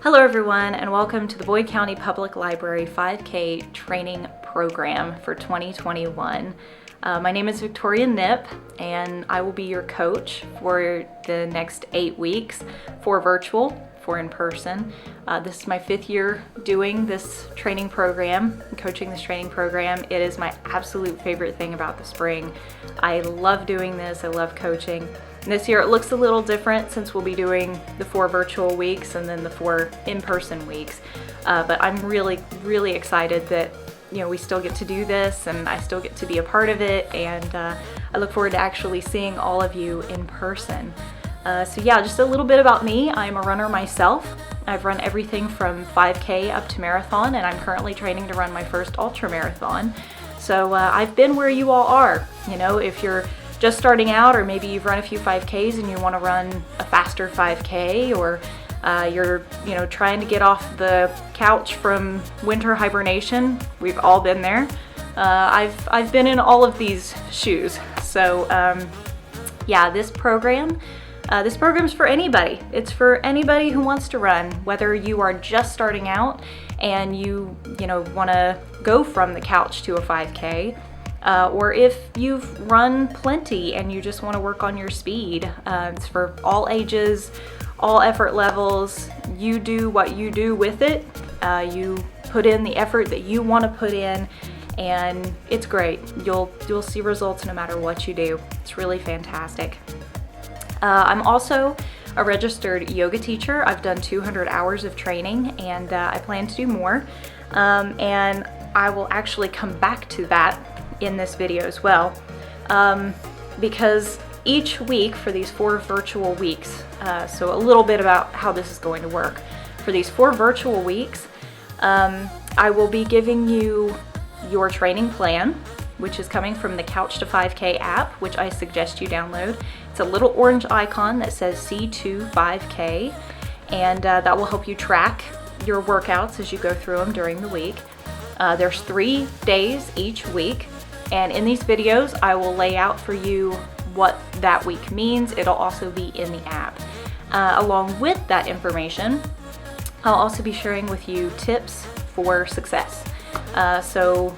Hello everyone, and welcome to the Boyd County Public Library 5K training program for 2021. My name is Victoria Knipp, and I will be your coach for the next 8 weeks, 4 virtual, 4 in person. This is my 5th year doing this training program, coaching this training program. It is my absolute favorite thing about the spring. I love doing this, I love coaching. This year it looks a little different since we'll be doing the 4 virtual weeks and then the 4 in-person weeks. But I'm really excited that we still get to do this and I still get to be a part of it, and I look forward to actually seeing all of you in person. So yeah, just a little bit about me. I'm a runner myself. I've run everything from 5K up to marathon, and I'm currently training to run my first ultra marathon. So I've been where you all are. If you're just starting out, or maybe you've run a few 5Ks and you want to run a faster 5K, or you're trying to get off the couch from winter hibernation. We've all been there. I've been in all of these shoes. So yeah, this program's for anybody. It's for anybody who wants to run, whether you are just starting out and you want to go from the couch to a 5K. Or if you've run plenty and you just want to work on your speed. It's for all ages, all effort levels. You do what you do with it. You put in the effort that you want to put in, and it's great. You'll see results no matter what you do. It's really fantastic. I'm also a registered yoga teacher. I've done 200 hours of training, and I plan to do more. And I will actually come back to that in this video as well, because each week for these 4 virtual weeks, so a little bit about how this is going to work. For these 4 virtual weeks, I will be giving you your training plan, which is coming from the Couch to 5K app, which I suggest you download. It's a little orange icon that says C2 5K, and that will help you track your workouts as you go through them during the week. There's 3 days each week. And in these videos, I will lay out for you what that week means. It'll also be in the app. Along with that information, I'll also be sharing with you tips for success. So,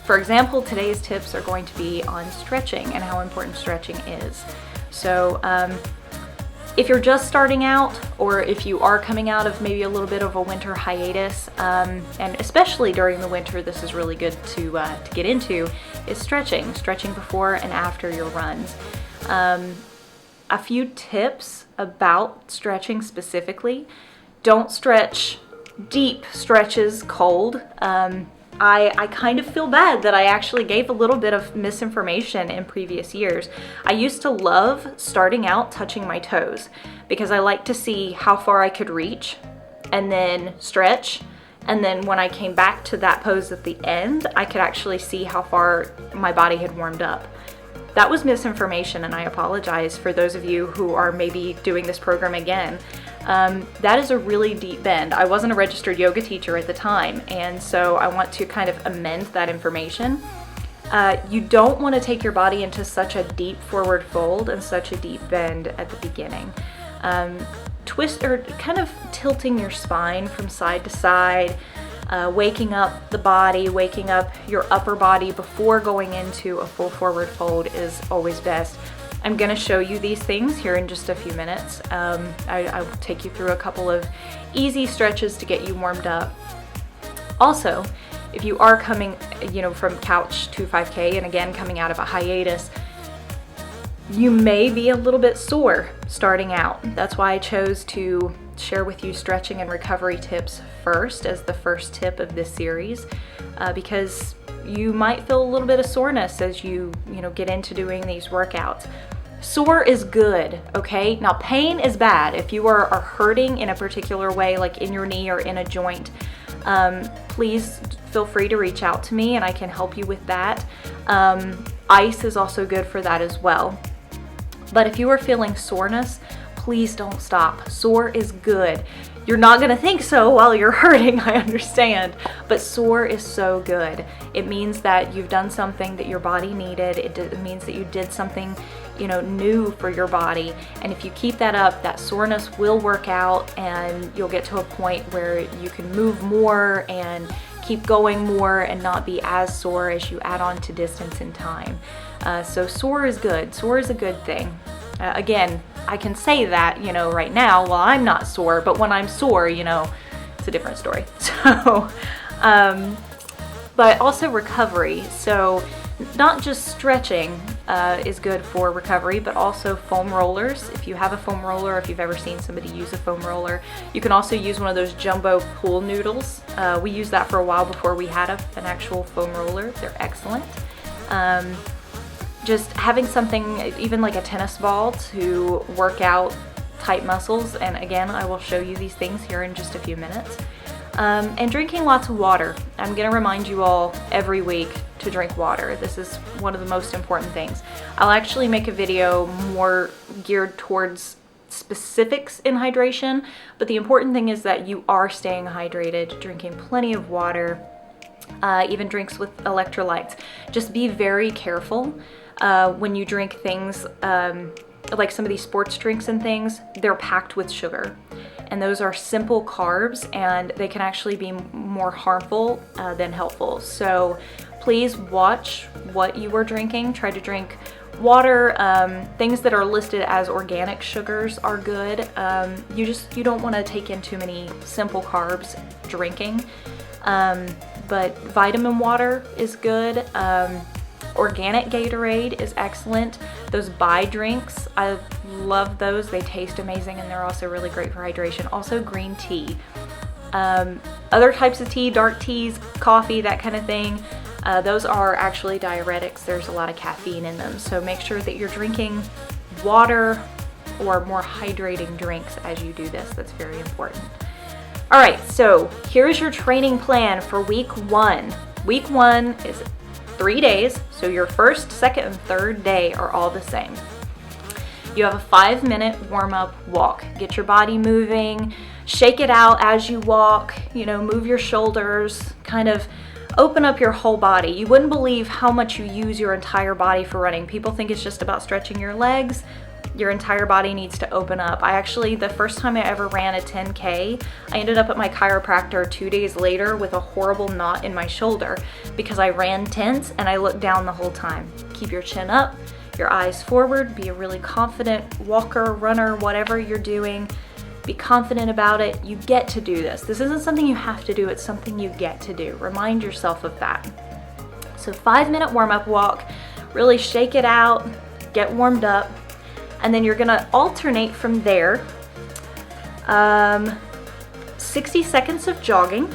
for example, today's tips are going to be on stretching and how important stretching is. So, if you're just starting out, or if you are coming out of maybe a little bit of a winter hiatus, and especially during the winter, this is really good to get into, is stretching before and after your runs. A few tips about stretching specifically: don't stretch deep stretches cold. I kind of feel bad that I actually gave a little bit of misinformation in previous years. I used to love starting out touching my toes because I like to see how far I could reach and then stretch. And then when I came back to that pose at the end, I could actually see how far my body had warmed up. That was misinformation, and I apologize for those of you who are maybe doing this program again. That is a really deep bend. I wasn't a registered yoga teacher at the time, and so I want to kind of amend that information. You don't want to take your body into such a deep forward fold and such a deep bend at the beginning. Twist or kind of tilting your spine from side to side, waking up the body, waking up your upper body before going into a full forward fold is always best. I'm going to show you these things here in just a few minutes. I will take you through a couple of easy stretches to get you warmed up. Also, if you are coming, from couch to 5K, and again coming out of a hiatus, you may be a little bit sore starting out. That's why I chose to share with you stretching and recovery tips first as the first tip of this series, because you might feel a little bit of soreness as you get into doing these workouts. Sore is good, okay? Now, pain is bad. If you are hurting in a particular way, like in your knee or in a joint, please feel free to reach out to me and I can help you with that. Ice is also good for that as well. But if you are feeling soreness, please don't stop. Sore is good. You're not gonna think so while you're hurting, I understand, but sore is so good. It means that you've done something that your body needed. It means that you did something new for your body. And if you keep that up, that soreness will work out, and you'll get to a point where you can move more and keep going more and not be as sore as you add on to distance and time. So sore is good. Sore is a good thing. Again, I can say that, right now, well, I'm not sore, but when I'm sore, it's a different story. So, but also recovery. So not just stretching is good for recovery, but also foam rollers. If you have a foam roller, if you've ever seen somebody use a foam roller, you can also use one of those jumbo pool noodles. We used that for a while before we had an actual foam roller. They're excellent. Just having something, even like a tennis ball, to work out tight muscles. And again, I will show you these things here in just a few minutes. And drinking lots of water. I'm going to remind you all every week to drink water. This is one of the most important things. I'll actually make a video more geared towards specifics in hydration, but the important thing is that you are staying hydrated, drinking plenty of water, even drinks with electrolytes. Just be very careful when you drink things like some of these sports drinks and things. They're packed with sugar, and those are simple carbs, and they can actually be more harmful than helpful. So please watch what you are drinking. Try to drink water. Things that are listed as organic sugars are good. You don't want to take in too many simple carbs drinking, but vitamin water is good. Organic Gatorade is excellent. Those Bai drinks, I love those. They taste amazing, and they're also really great for hydration. Also green tea. Other types of tea, dark teas, coffee, that kind of thing, those are actually diuretics. There's a lot of caffeine in them. So make sure that you're drinking water or more hydrating drinks as you do this. That's very important. All right, so here's your training plan for week 1. Week 1 is 3 days, so your first, second, and third day are all the same. You have a 5-minute warm-up walk. Get your body moving, shake it out as you walk, move your shoulders, kind of open up your whole body. You wouldn't believe how much you use your entire body for running. People think it's just about stretching your legs. Your entire body needs to open up. The first time I ever ran a 10K, I ended up at my chiropractor 2 days later with a horrible knot in my shoulder because I ran tense and I looked down the whole time. Keep your chin up, your eyes forward, be a really confident walker, runner, whatever you're doing. Be confident about it. You get to do this. This isn't something you have to do, it's something you get to do. Remind yourself of that. So 5-minute warm-up walk, really shake it out, get warmed up. And then you're gonna alternate from there. 60 seconds of jogging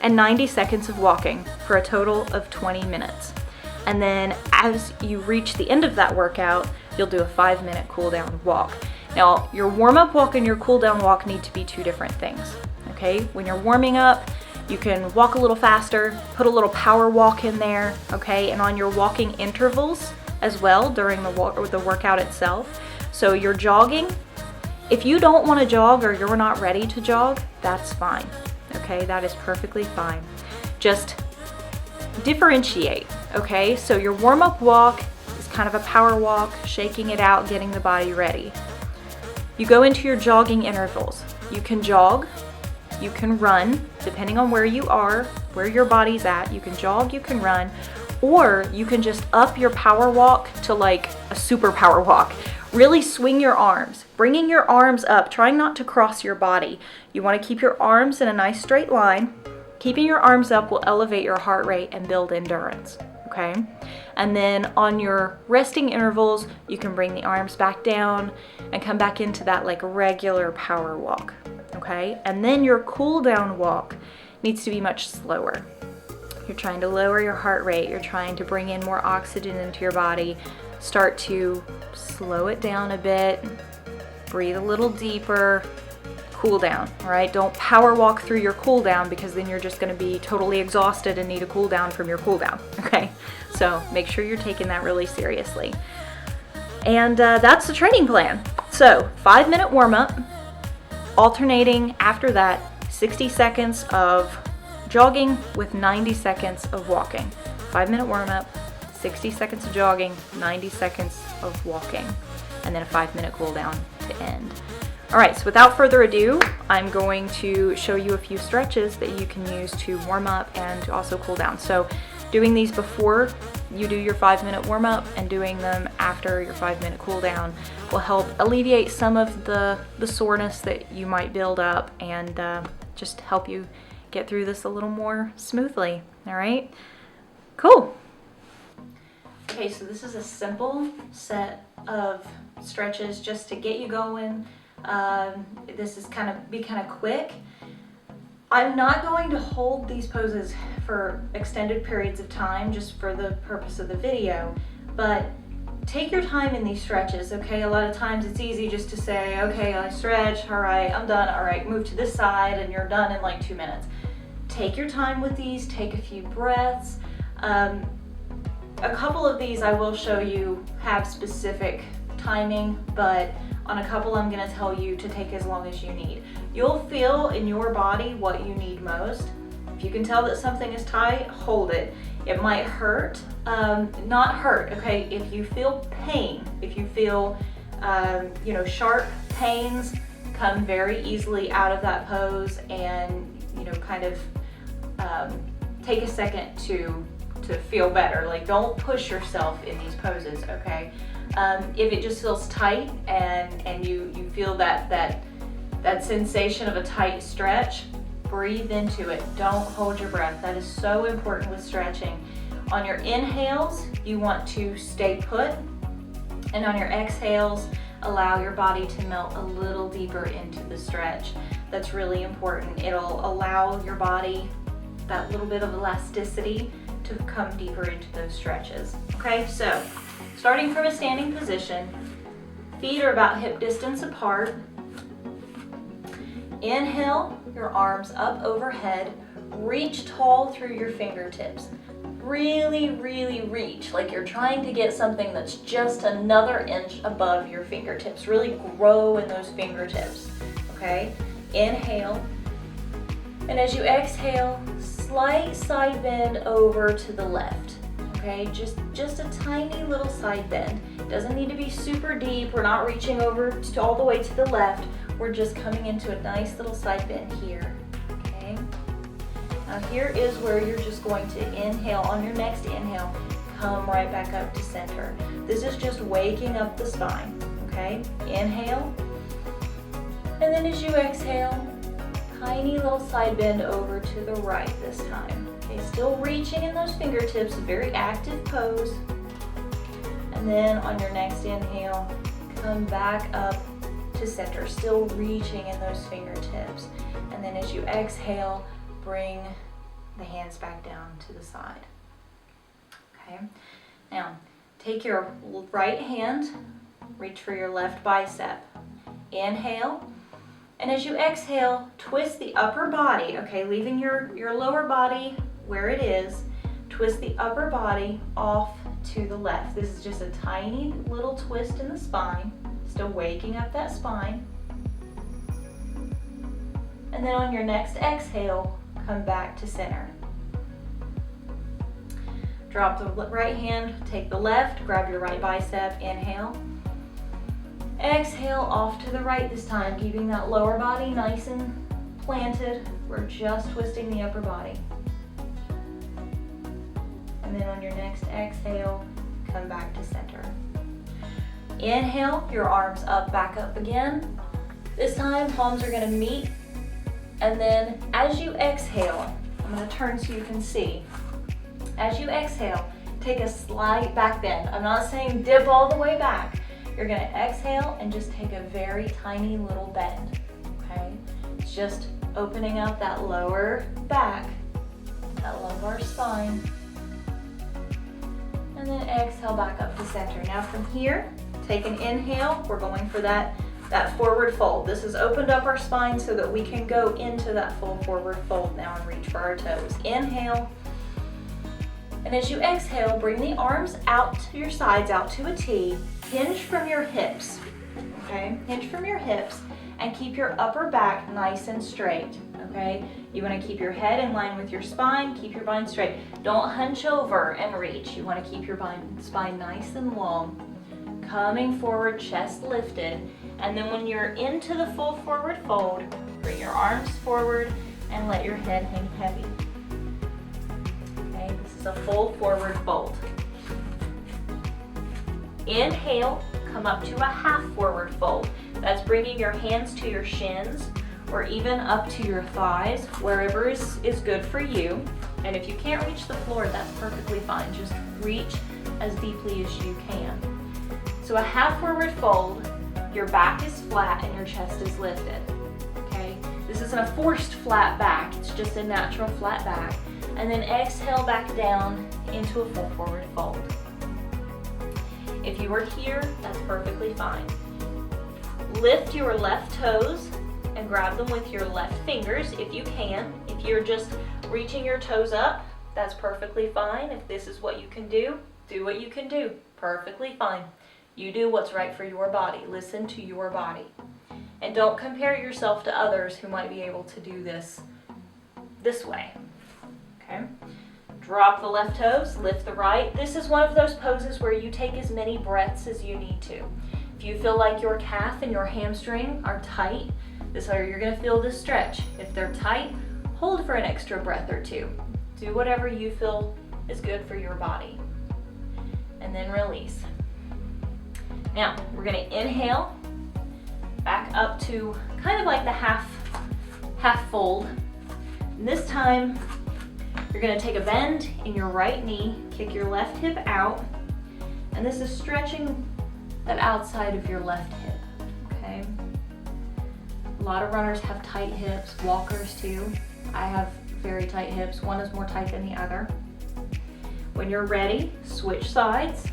and 90 seconds of walking for a total of 20 minutes. And then as you reach the end of that workout, you'll do a 5-minute cool down walk. Now, your warm-up walk and your cool down walk need to be 2 different things, okay? When you're warming up, you can walk a little faster, put a little power walk in there, okay? And on your walking intervals as well during the workout itself. So you're jogging. If you don't want to jog or you're not ready to jog, that's fine, okay? That is perfectly fine. Just differentiate, okay? So your warm-up walk is kind of a power walk, shaking it out, getting the body ready. You go into your jogging intervals. You can jog, you can run, depending on where you are, where your body's at. You can jog, you can run, or you can just up your power walk to like a super power walk. Really swing your arms, bringing your arms up, trying not to cross your body. You want to keep your arms in a nice straight line. Keeping your arms up will elevate your heart rate and build endurance, okay? And then on your resting intervals, you can bring the arms back down and come back into that like regular power walk, okay? And then your cool down walk needs to be much slower. You're trying to lower your heart rate. You're trying to bring in more oxygen into your body. Start to slow it down a bit. Breathe a little deeper. Cool down, all right? Don't power walk through your cool down because then you're just gonna be totally exhausted and need a cool down from your cool down, okay? So make sure you're taking that really seriously. And that's the training plan. So 5-minute warm up, alternating after that 60 seconds of jogging with 90 seconds of walking. 5-minute warm up, 60 seconds of jogging, 90 seconds of walking, and then a 5-minute cool down to end. All right, so without further ado, I'm going to show you a few stretches that you can use to warm up and to also cool down. So doing these before you do your 5-minute warm up and doing them after your 5-minute cool down will help alleviate some of the soreness that you might build up and just help you get through this a little more smoothly. All right, cool. Okay, so this is a simple set of stretches just to get you going. This is kind of quick. I'm not going to hold these poses for extended periods of time just for the purpose of the video, but take your time in these stretches, okay? A lot of times it's easy just to say, okay, I stretch, all right, I'm done, all right, move to this side, and you're done in like 2 minutes. Take your time with these, take a few breaths. A couple of these I will show you have specific timing, but on a couple I'm gonna tell you to take as long as you need. You'll feel in your body what you need most. If you can tell that something is tight, hold it. It might hurt, not hurt, okay? If you feel pain, if you feel, sharp pains, come very easily out of that pose and, take a second to feel better. Like, don't push yourself in these poses, okay? If it just feels tight and you feel that sensation of a tight stretch, breathe into it. Don't hold your breath. That is so important with stretching. On your inhales, you want to stay put, and on your exhales, allow your body to melt a little deeper into the stretch. That's really important. It'll allow your body that little bit of elasticity to come deeper into those stretches. Okay, so starting from a standing position, feet are about hip distance apart. Inhale, your arms up overhead. Reach tall through your fingertips. Really, really reach, like you're trying to get something that's just another inch above your fingertips. Really grow in those fingertips, okay? Inhale. And as you exhale, slight side bend over to the left, okay? Just a tiny little side bend. It doesn't need to be super deep. We're not reaching over all the way to the left. We're just coming into a nice little side bend here, okay? Now here is where you're just going to inhale. On your next inhale, come right back up to center. This is just waking up the spine, okay? Inhale. And then as you exhale, tiny little side bend over to the right this time. Okay, still reaching in those fingertips, very active pose. And then on your next inhale, come back up to center, still reaching in those fingertips. And then as you exhale, bring the hands back down to the side. Okay, now take your right hand, reach for your left bicep. Inhale. And as you exhale, twist the upper body, okay, leaving your lower body where it is. Twist the upper body off to the left. This is just a tiny little twist in the spine, still waking up that spine. And then on your next exhale, come back to center. Drop the right hand, take the left, grab your right bicep, inhale. Exhale off to the right this time, keeping that lower body nice and planted. We're just twisting the upper body. And then on your next exhale, come back to center. Inhale, your arms up, back up again. This time, palms are gonna meet. And then as you exhale, I'm gonna turn so you can see. As you exhale, take a slight back bend. I'm not saying dip all the way back. You're gonna exhale and just take a very tiny little bend, okay? It's just opening up that lower back, that lumbar spine. And then exhale back up to center. Now from here, take an inhale. We're going for that forward fold. This has opened up our spine so that we can go into that full forward fold now and reach for our toes. Inhale. And as you exhale, bring the arms out to your sides, out to a T. Hinge from your hips, okay? Hinge from your hips and keep your upper back nice and straight, okay? You wanna keep your head in line with your spine, keep your spine straight. Don't hunch over and reach. You wanna keep your spine nice and long. coming forward, chest lifted. And then when you're into the full forward fold, bring your arms forward and let your head hang heavy. Okay, this is a full forward fold. Inhale, come up to a half forward fold. That's bringing your hands to your shins or even up to your thighs, wherever is good for you. And if you can't reach the floor, that's perfectly fine. Just reach as deeply as you can. So a half forward fold, your back is flat and your chest is lifted. Okay? This isn't a forced flat back, it's just a natural flat back. And then exhale back down into a full forward fold. If you were here, that's perfectly fine. Lift your left toes and grab them with your left fingers if you can. If you're just reaching your toes up, that's perfectly fine. If this is what you can do what you can do. Perfectly fine. You do what's right for your body. Listen to your body. And don't compare yourself to others who might be able to do this way. Okay? Drop the left toes, lift the right. This is one of those poses where you take as many breaths as you need to. If you feel like your calf and your hamstring are tight, this is where you're going to feel this stretch. If they're tight, hold for an extra breath or two. Do whatever you feel is good for your body. And then release. Now, we're going to inhale back up to kind of like the half fold. And this time, you're going to take a bend in your right knee, kick your left hip out, and this is stretching that outside of your left hip, okay? A lot of runners have tight hips, walkers too. I have very tight hips. One is more tight than the other. When you're ready, switch sides.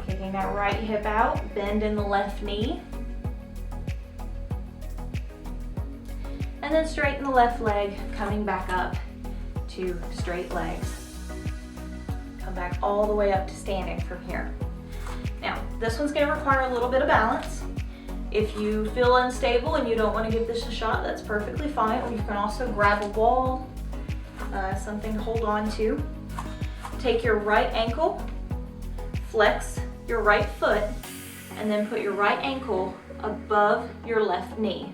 Kicking that right hip out, bend in the left knee. And then straighten the left leg, coming back up to straight legs. Come back all the way up to standing from here. Now, this one's going to require a little bit of balance. If you feel unstable and you don't want to give this a shot, that's perfectly fine. Or you can also grab a wall, something to hold on to. Take your right ankle, flex your right foot, and then put your right ankle above your left knee.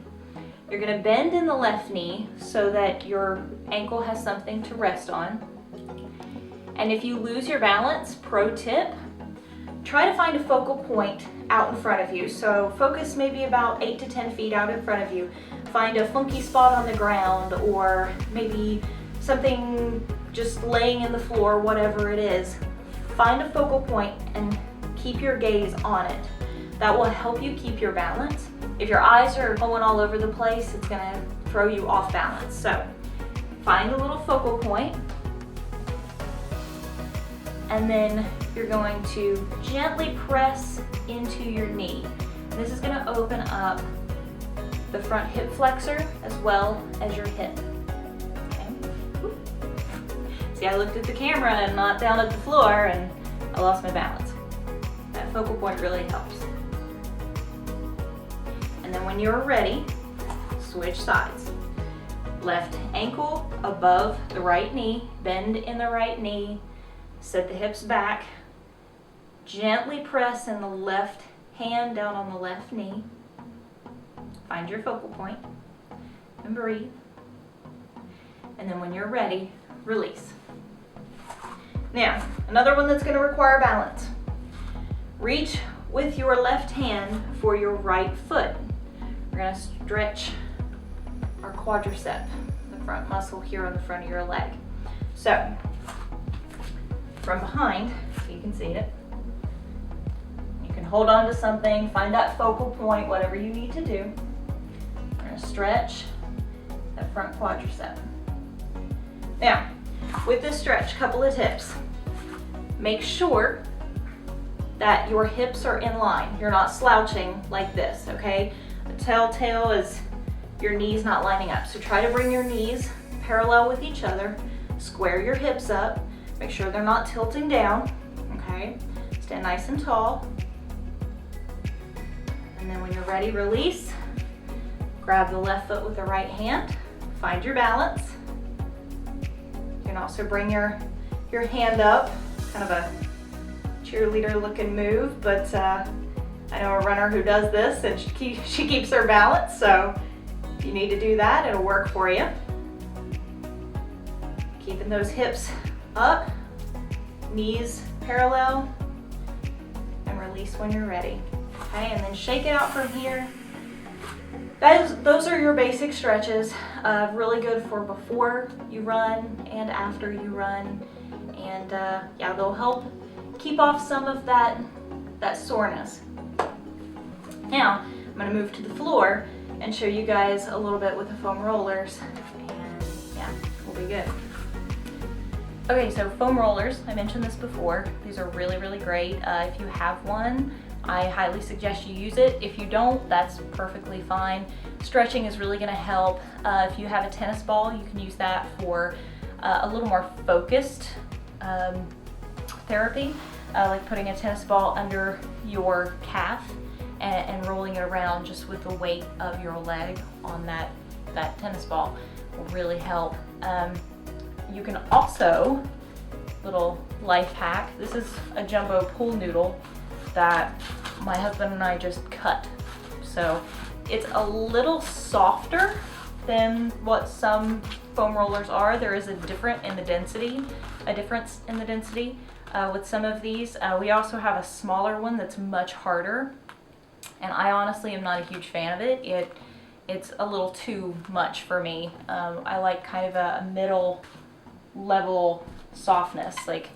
You're going to bend in the left knee so that your ankle has something to rest on. And if you lose your balance, pro tip, try to find a focal point out in front of you. So focus maybe about 8 to 10 feet out in front of you. Find a funky spot on the ground or maybe something just laying in the floor, whatever it is. Find a focal point and keep your gaze on it. That will help you keep your balance. If your eyes are going all over the place, it's going to throw you off balance. So find a little focal point, and then you're going to gently press into your knee. This is going to open up the front hip flexor as well as your hip. Okay. See, I looked at the camera and not down at the floor, and I lost my balance. That focal point really helps. And then when you're ready, switch sides. Left ankle above the right knee, bend in the right knee, set the hips back, gently press in the left hand down on the left knee. Find your focal point and breathe. And then when you're ready, release. Now, another one that's going to require balance. Reach with your left hand for your right foot. We're going to stretch our quadricep, the front muscle here on the front of your leg. So, from behind, so you can see it, you can hold on to something, find that focal point, whatever you need to do. We're going to stretch that front quadricep. Now, with this stretch, a couple of tips. Make sure that your hips are in line. You're not slouching like this, okay? The telltale is your knees not lining up. So try to bring your knees parallel with each other. Square your hips up. Make sure they're not tilting down, okay? Stand nice and tall. And then when you're ready, release. Grab the left foot with the right hand. Find your balance. You can also bring your hand up, kind of a cheerleader looking move, but I know a runner who does this and she keeps her balance, so if you need to do that, it'll work for you. Keeping those hips up, knees parallel, and release when you're ready. Okay, and then shake it out from here. Those are your basic stretches, really good for before you run and after you run. And yeah, they'll help keep off some of that soreness. Now, I'm gonna move to the floor and show you guys a little bit with the foam rollers. And yeah, we'll be good. Okay, so foam rollers, I mentioned this before. These are really, really great. If you have one, I highly suggest you use it. If you don't, that's perfectly fine. Stretching is really gonna help. If you have a tennis ball, you can use that for a little more focused therapy, like putting a tennis ball under your calf and rolling it around just with the weight of your leg on that tennis ball will really help. You can also, little life hack, this is a jumbo pool noodle that my husband and I just cut. So it's a little softer than what some foam rollers are. There is a difference in the density with some of these. We also have a smaller one that's much harder, and I honestly am not a huge fan of it. It's a little too much for me. I like kind of a middle level softness. Like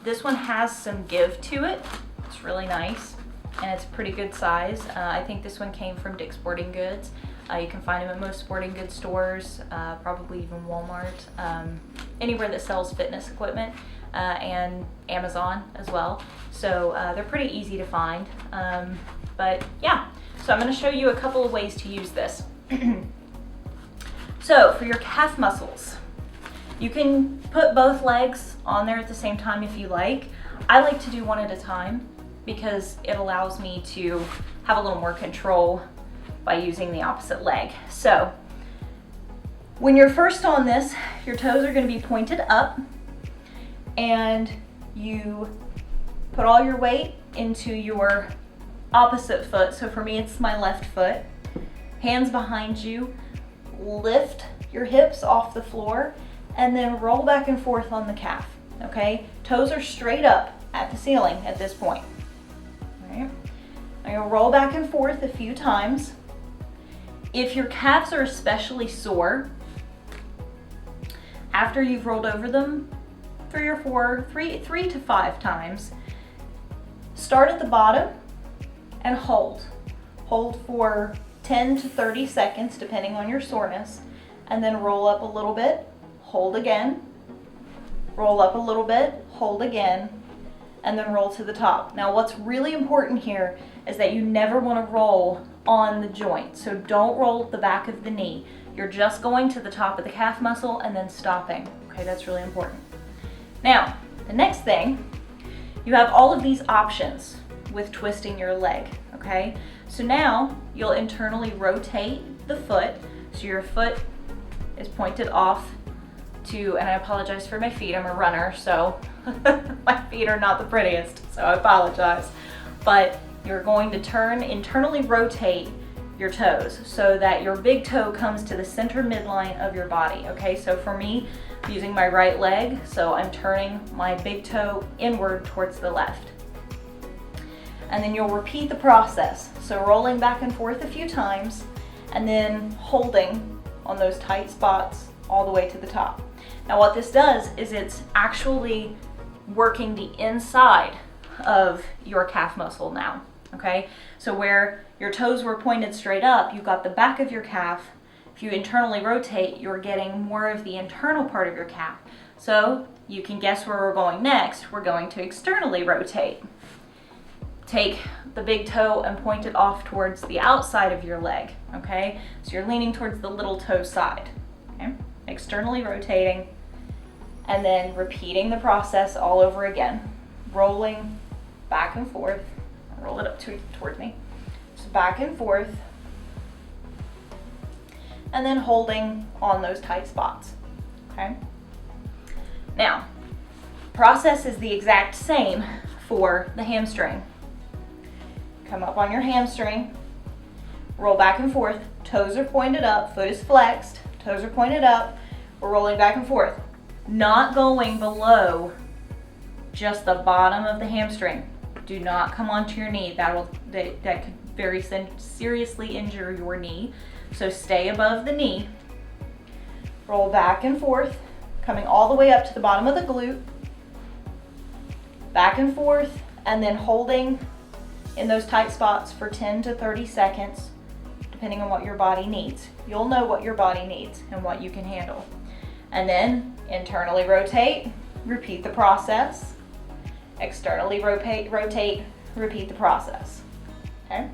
this one has some give to it. It's really nice, and it's a pretty good size. I think this one came from Dick's Sporting Goods. You can find them at most sporting goods stores, probably even Walmart, anywhere that sells fitness equipment, and Amazon as well. So they're pretty easy to find. But yeah, so I'm going to show you a couple of ways to use this. So for your calf muscles, you can put both legs on there at the same time if you like. I like to do one at a time because it allows me to have a little more control by using the opposite leg. So when you're first on this, your toes are going to be pointed up, and you put all your weight into your opposite foot. So for me, it's my left foot. Hands behind you, lift your hips off the floor, and then roll back and forth on the calf, okay? Toes are straight up at the ceiling at this point. All right. Now you'll roll back and forth a few times. If your calves are especially sore, after you've rolled over them 3 to 5 times, start at the bottom and hold. Hold for 10 to 30 seconds, depending on your soreness, and then roll up a little bit, hold again, roll up a little bit, hold again, and then roll to the top. Now what's really important here is that you never want to roll on the joint. So don't roll the back of the knee. You're just going to the top of the calf muscle and then stopping. Okay, that's really important. Now, the next thing, you have all of these options with twisting your leg, okay? So now you'll internally rotate the foot. So your foot is pointed off to, and I apologize for my feet, I'm a runner, so my feet are not the prettiest, so I apologize. But you're going to internally rotate your toes so that your big toe comes to the center midline of your body, okay? So for me, I'm using my right leg, so I'm turning my big toe inward towards the left. And then you'll repeat the process. So rolling back and forth a few times, and then holding on those tight spots all the way to the top. Now what this does is it's actually working the inside of your calf muscle now, okay? So where your toes were pointed straight up, you've got the back of your calf. If you internally rotate, you're getting more of the internal part of your calf. So you can guess where we're going next. We're going to externally rotate. Take the big toe and point it off towards the outside of your leg, okay? So you're leaning towards the little toe side, okay? Externally rotating, and then repeating the process all over again. Rolling back and forth. Roll it up towards me. So back and forth, and then holding on those tight spots, okay? Now, process is the exact same for the hamstring. Come up on your hamstring, roll back and forth, toes are pointed up, foot is flexed, toes are pointed up, we're rolling back and forth. Not going below just the bottom of the hamstring. Do not come onto your knee. That could very seriously injure your knee. So stay above the knee. Roll back and forth, coming all the way up to the bottom of the glute. Back and forth, and then holding in those tight spots for 10 to 30 seconds, depending on what your body needs. You'll know what your body needs and what you can handle. And then internally rotate, repeat the process. Externally rotate, repeat the process. Okay?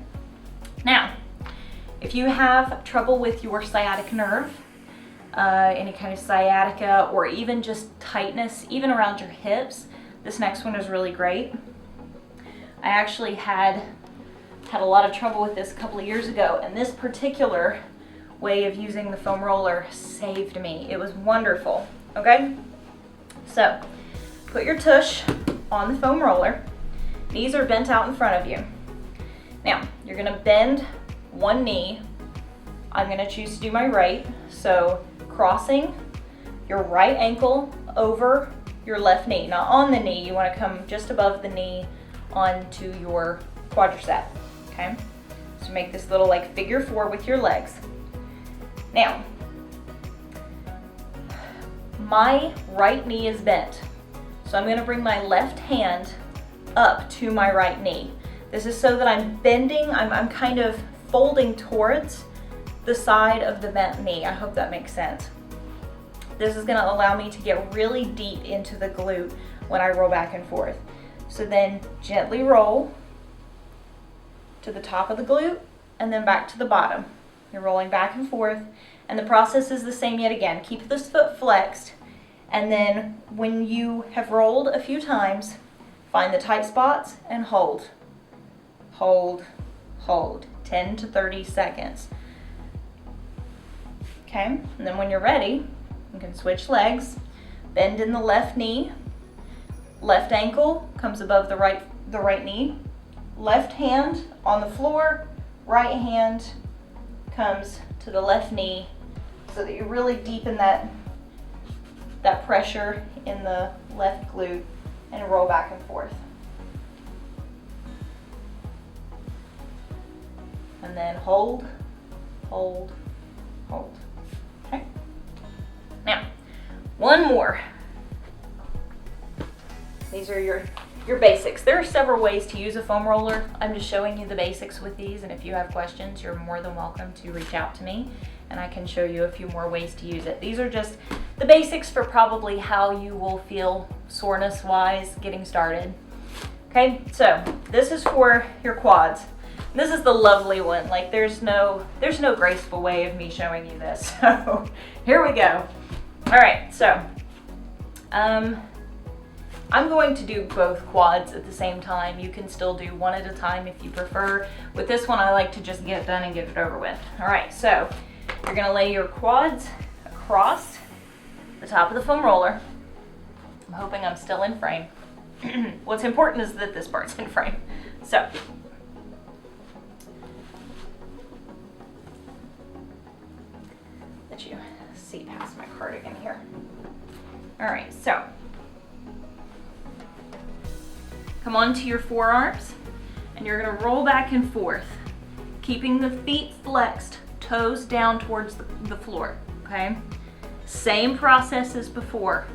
Now, if you have trouble with your sciatic nerve, any kind of sciatica, or even just tightness, even around your hips, this next one is really great. I actually had a lot of trouble with this a couple of years ago, and this particular way of using the foam roller saved me. It was wonderful. Okay? So, put your tush on the foam roller. Knees are bent out in front of you. Now, you're gonna bend one knee. I'm gonna choose to do my right. So, crossing your right ankle over your left knee. Not on the knee, you wanna come just above the knee onto your quadricep, okay? So make this little like figure four with your legs. Now, my right knee is bent. So I'm gonna bring my left hand up to my right knee. This is so that I'm bending, I'm kind of folding towards the side of the bent knee. I hope that makes sense. This is gonna allow me to get really deep into the glute when I roll back and forth. So then gently roll to the top of the glute and then back to the bottom. You're rolling back and forth, and the process is the same yet again. Keep this foot flexed, and then when you have rolled a few times, find the tight spots and hold. Hold, hold, 10 to 30 seconds. Okay, and then when you're ready, you can switch legs, bend in the left knee, left ankle comes above the right knee, left hand on the floor, right hand comes to the left knee, so that you really deepen that pressure in the left glute and roll back and forth. And then hold, hold, hold. Okay. Now, one more. These are your basics. There are several ways to use a foam roller. I'm just showing you the basics with these, and if you have questions, you're more than welcome to reach out to me, and I can show you a few more ways to use it. These are just the basics for probably how you will feel soreness-wise getting started. Okay, so this is for your quads. This is the lovely one. Like there's no graceful way of me showing you this. So here we go. All right, so I'm going to do both quads at the same time. You can still do one at a time if you prefer. With this one, I like to just get it done and get it over with. All right, so you're gonna lay your quads across the top of the foam roller. I'm hoping I'm still in frame. What's important is that this part's in frame. So, let you see past my cardigan here. All right, so come onto your forearms, and you're gonna roll back and forth, keeping the feet flexed, toes down towards the floor, okay? Same process as before.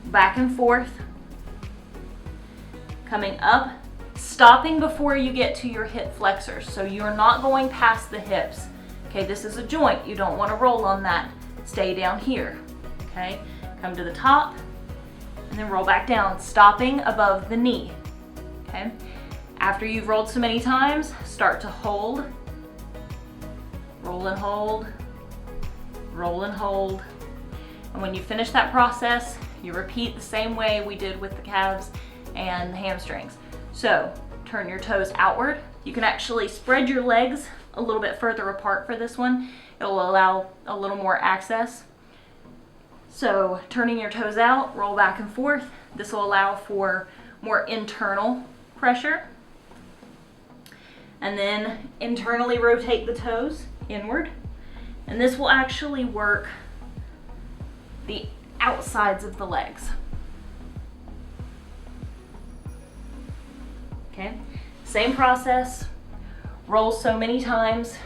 Back and forth, coming up, stopping before you get to your hip flexors. So you're not going past the hips. Okay, this is a joint. You don't want to roll on that. Stay down here, okay? Come to the top, and then roll back down, stopping above the knee, okay? After you've rolled so many times, start to hold, roll and hold, roll and hold. And when you finish that process, you repeat the same way we did with the calves and the hamstrings. So turn your toes outward. You can actually spread your legs a little bit further apart for this one. It will allow a little more access. So turning your toes out, roll back and forth. This will allow for more internal pressure. And then internally rotate the toes inward. And this will actually work the outsides of the legs. Okay, same process. Roll so many times,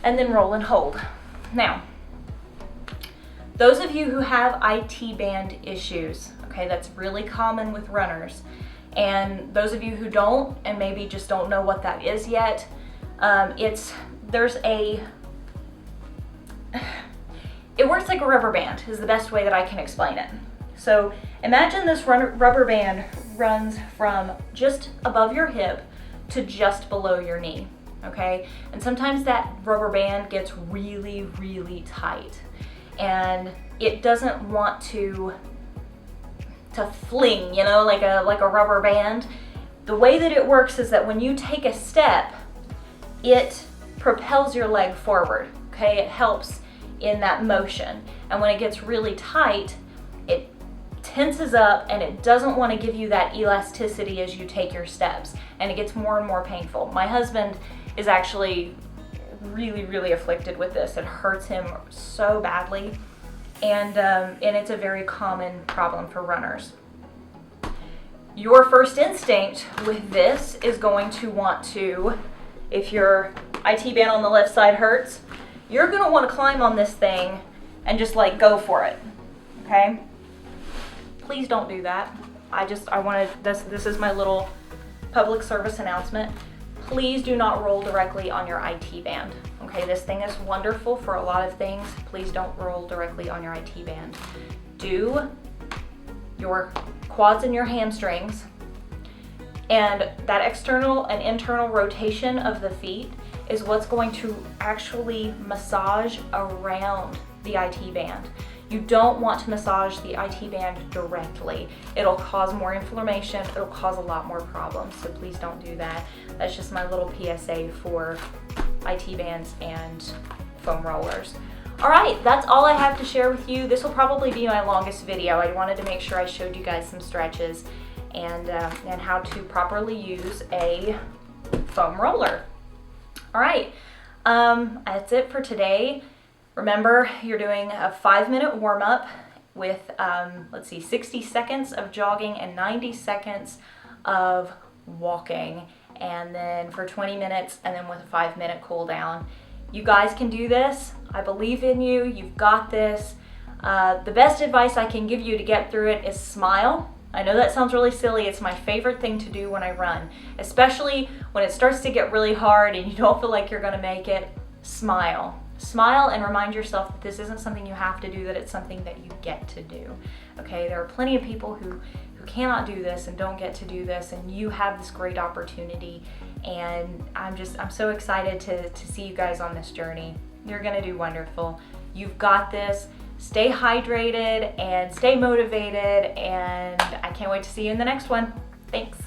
and then roll and hold. Now, those of you who have IT band issues, okay, that's really common with runners. And those of you who don't, and maybe just don't know what that is yet, it works like a rubber band is the best way that I can explain it. So imagine this rubber band runs from just above your hip to just below your knee, okay? And sometimes that rubber band gets really, really tight, and it doesn't want to fling, you know, like a rubber band. The way that it works is that when you take a step, it propels your leg forward, okay? It helps in that motion. And when it gets really tight, it tenses up and it doesn't want to give you that elasticity as you take your steps, and it gets more and more painful. My husband is actually really, really afflicted with this. It hurts him so badly, and it's a very common problem for runners. Your first instinct with this is going to want to, if your IT band on the left side hurts, you're going to want to climb on this thing and just like go for it, okay? Please don't do that. I wanted, this is my little public service announcement. Please do not roll directly on your IT band, okay? This thing is wonderful for a lot of things. Please don't roll directly on your IT band. Do your quads and your hamstrings, and that external and internal rotation of the feet is what's going to actually massage around the IT band. You don't want to massage the IT band directly. It'll cause more inflammation, it'll cause a lot more problems, so please don't do that. That's just my little PSA for IT bands and foam rollers. All right, that's all I have to share with you. This will probably be my longest video. I wanted to make sure I showed you guys some stretches and how to properly use a foam roller. All right, that's it for today. Remember, you're doing a 5-minute warm-up with, 60 seconds of jogging and 90 seconds of walking, and then for 20 minutes, and then with a 5-minute cool down. You guys can do this. I believe in you. You've got this. The best advice I can give you to get through it is smile. I know that sounds really silly. It's my favorite thing to do when I run, especially when it starts to get really hard and you don't feel like you're gonna make it. Smile. Smile and remind yourself that this isn't something you have to do, that it's something that you get to do. Okay, there are plenty of people who cannot do this and don't get to do this, and you have this great opportunity, and I'm so excited to see you guys on this journey. You're gonna do wonderful. You've got this. Stay hydrated and stay motivated, and I can't wait to see you in the next one. Thanks.